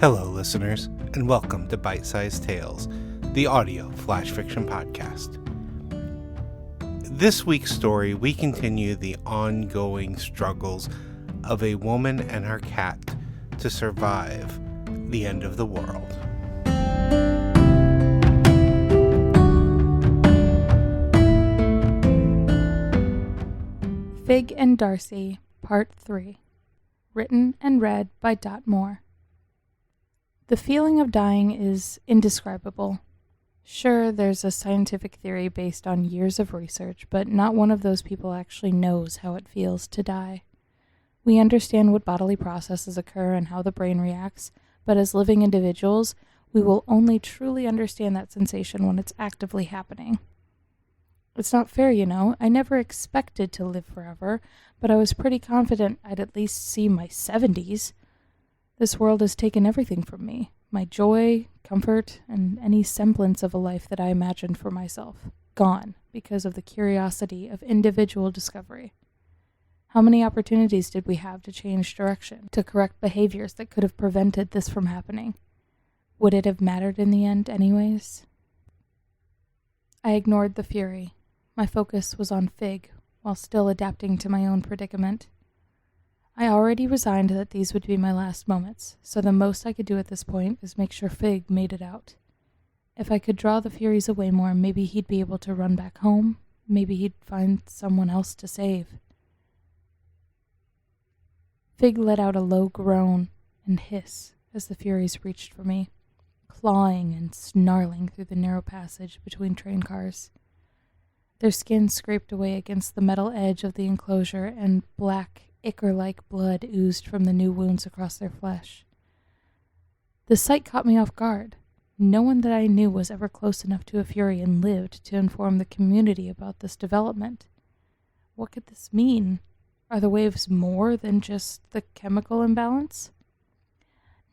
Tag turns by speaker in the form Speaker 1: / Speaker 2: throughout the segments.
Speaker 1: Hello, listeners, and welcome to Bite-Sized Tales, the audio flash fiction podcast. This week's story, we continue the ongoing struggles of a woman and her cat to survive the end of the world.
Speaker 2: Fig and Darcy, Part 3. Written and read by Dot Moore. The feeling of dying is indescribable. Sure, there's a scientific theory based on years of research, but not one of those people actually knows how it feels to die. We understand what bodily processes occur and how the brain reacts, but as living individuals, we will only truly understand that sensation when it's actively happening. It's not fair, you know. I never expected to live forever, but I was pretty confident I'd at least see my 70s. This world has taken everything from me, my joy, comfort, and any semblance of a life that I imagined for myself. Gone, because of the curiosity of individual discovery. How many opportunities did we have to change direction, to correct behaviors that could have prevented this from happening? Would it have mattered in the end anyways? I ignored the fury. My focus was on Fig, while still adapting to my own predicament. I already resigned that these would be my last moments, so the most I could do at this point is make sure Fig made it out. If I could draw the Furies away more, maybe he'd be able to run back home. Maybe he'd find someone else to save. Fig let out a low groan and hiss as the Furies reached for me, clawing and snarling through the narrow passage between train cars. Their skin scraped away against the metal edge of the enclosure, and black, ichor-like blood oozed from the new wounds across their flesh. The sight caught me off guard. No one that I knew was ever close enough to a Fury and lived to inform the community about this development. What could this mean? Are the waves more than just the chemical imbalance?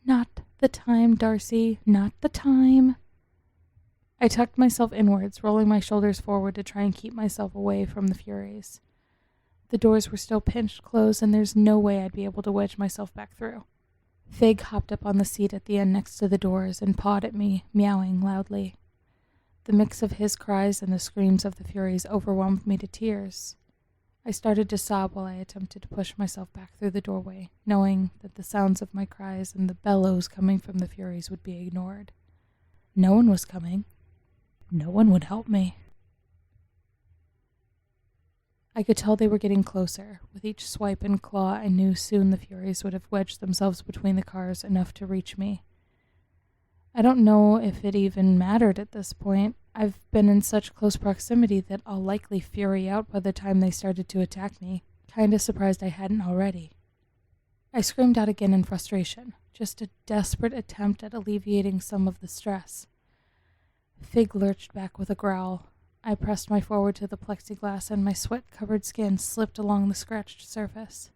Speaker 2: Not the time, Darcy. Not the time. I tucked myself inwards, rolling my shoulders forward to try and keep myself away from the Furies. The doors were still pinched closed, and there's no way I'd be able to wedge myself back through. Fig hopped up on the seat at the end next to the doors and pawed at me, meowing loudly. The mix of his cries and the screams of the Furies overwhelmed me to tears. I started to sob while I attempted to push myself back through the doorway, knowing that the sounds of my cries and the bellows coming from the Furies would be ignored. No one was coming. No one would help me. I could tell they were getting closer. With each swipe and claw, I knew soon the Furies would have wedged themselves between the cars enough to reach me. I don't know if it even mattered at this point. I've been in such close proximity that I'll likely fury out by the time they started to attack me. Kinda surprised I hadn't already. I screamed out again in frustration, just a desperate attempt at alleviating some of the stress. Fig lurched back with a growl. I pressed my forward to the plexiglass, and my sweat-covered skin slipped along the scratched surface.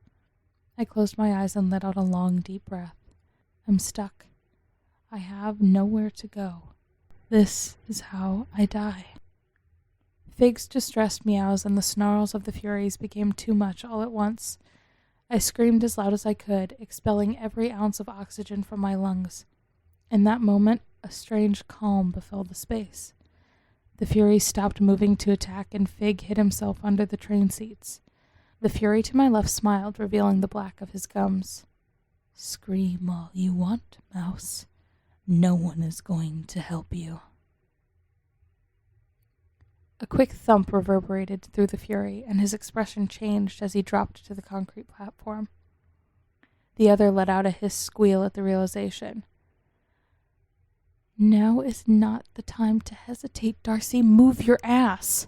Speaker 2: I closed my eyes and let out a long, deep breath. I'm stuck. I have nowhere to go. This is how I die. Fig's distressed meows and the snarls of the Furies became too much all at once. I screamed as loud as I could, expelling every ounce of oxygen from my lungs. In that moment, a strange calm befell the space. The Fury stopped moving to attack, and Fig hid himself under the train seats. The Fury to my left smiled, revealing the black of his gums. Scream all you want, Mouse. No one is going to help you. A quick thump reverberated through the Fury, and his expression changed as he dropped to the concrete platform. The other let out a hissed squeal at the realization. Now is not the time to hesitate, Darcy. Move your ass.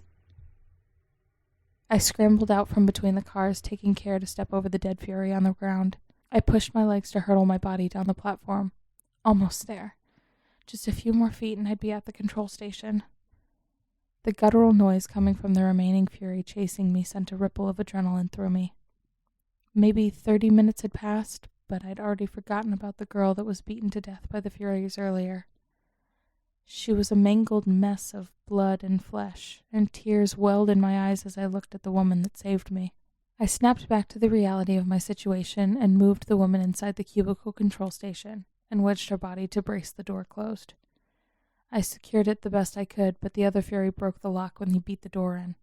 Speaker 2: I scrambled out from between the cars, taking care to step over the dead Fury on the ground. I pushed my legs to hurtle my body down the platform. Almost there. Just a few more feet and I'd be at the control station. The guttural noise coming from the remaining Fury chasing me sent a ripple of adrenaline through me. Maybe 30 minutes had passed, but I'd already forgotten about the girl that was beaten to death by the Furies earlier. She was a mangled mess of blood and flesh, and tears welled in my eyes as I looked at the woman that saved me. I snapped back to the reality of my situation and moved the woman inside the cubicle control station. and wedged her body to brace the door closed. I secured it the best I could, but the other fury broke the lock when he beat the door in.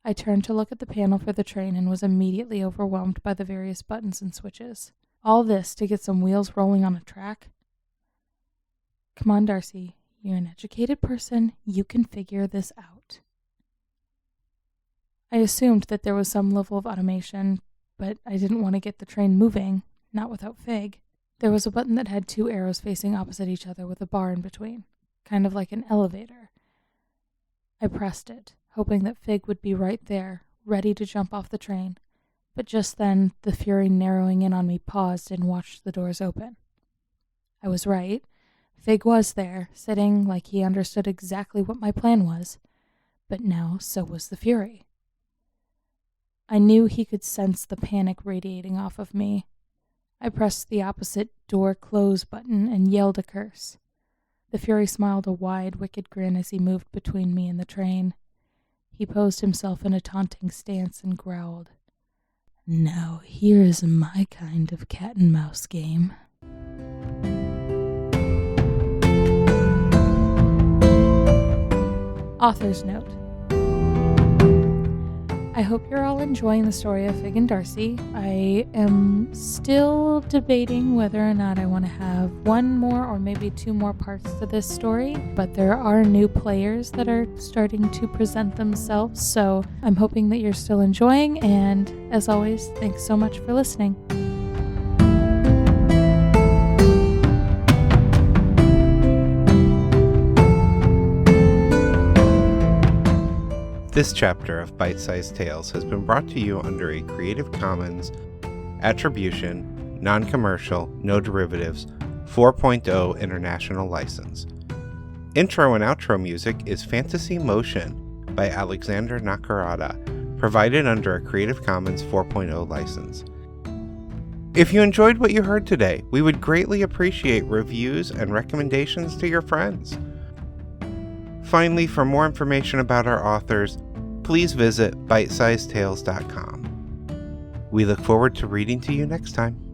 Speaker 2: I turned to look at the panel for the train and was immediately overwhelmed by the various buttons and switches. All this to get some wheels rolling on a track? Come on, Darcy. You're an educated person. You can figure this out. I assumed that there was some level of automation, but I didn't want to get the train moving, not without Fig. There was a button that had 2 arrows facing opposite each other with a bar in between, kind of like an elevator. I pressed it, hoping that Fig would be right there, ready to jump off the train, but just then the fury narrowing in on me paused and watched the doors open. I was right. Fig was there, sitting like he understood exactly what my plan was, but now so was the fury. I knew he could sense the panic radiating off of me. I pressed the opposite door close button and yelled a curse. The fury smiled a wide, wicked grin as he moved between me and the train. He posed himself in a taunting stance and growled, "Now here's my kind of cat and mouse game." Author's note. I hope you're all enjoying the story of Fig and Darcy. I am still debating whether or not I want to have 1 more or maybe 2 more parts to this story, but there are new players that are starting to present themselves, so I'm hoping that you're still enjoying, and as always, thanks so much for listening.
Speaker 1: This chapter of Bite-Sized Tales has been brought to you under a Creative Commons Attribution, Non-Commercial, No Derivatives 4.0 International License. Intro and outro music is Fantasy Motion by Alexander Nakarada, provided under a Creative Commons 4.0 license. If you enjoyed what you heard today, we would greatly appreciate reviews and recommendations to your friends. Finally, for more information about our authors, please visit bitesizedtales.com. We look forward to reading to you next time.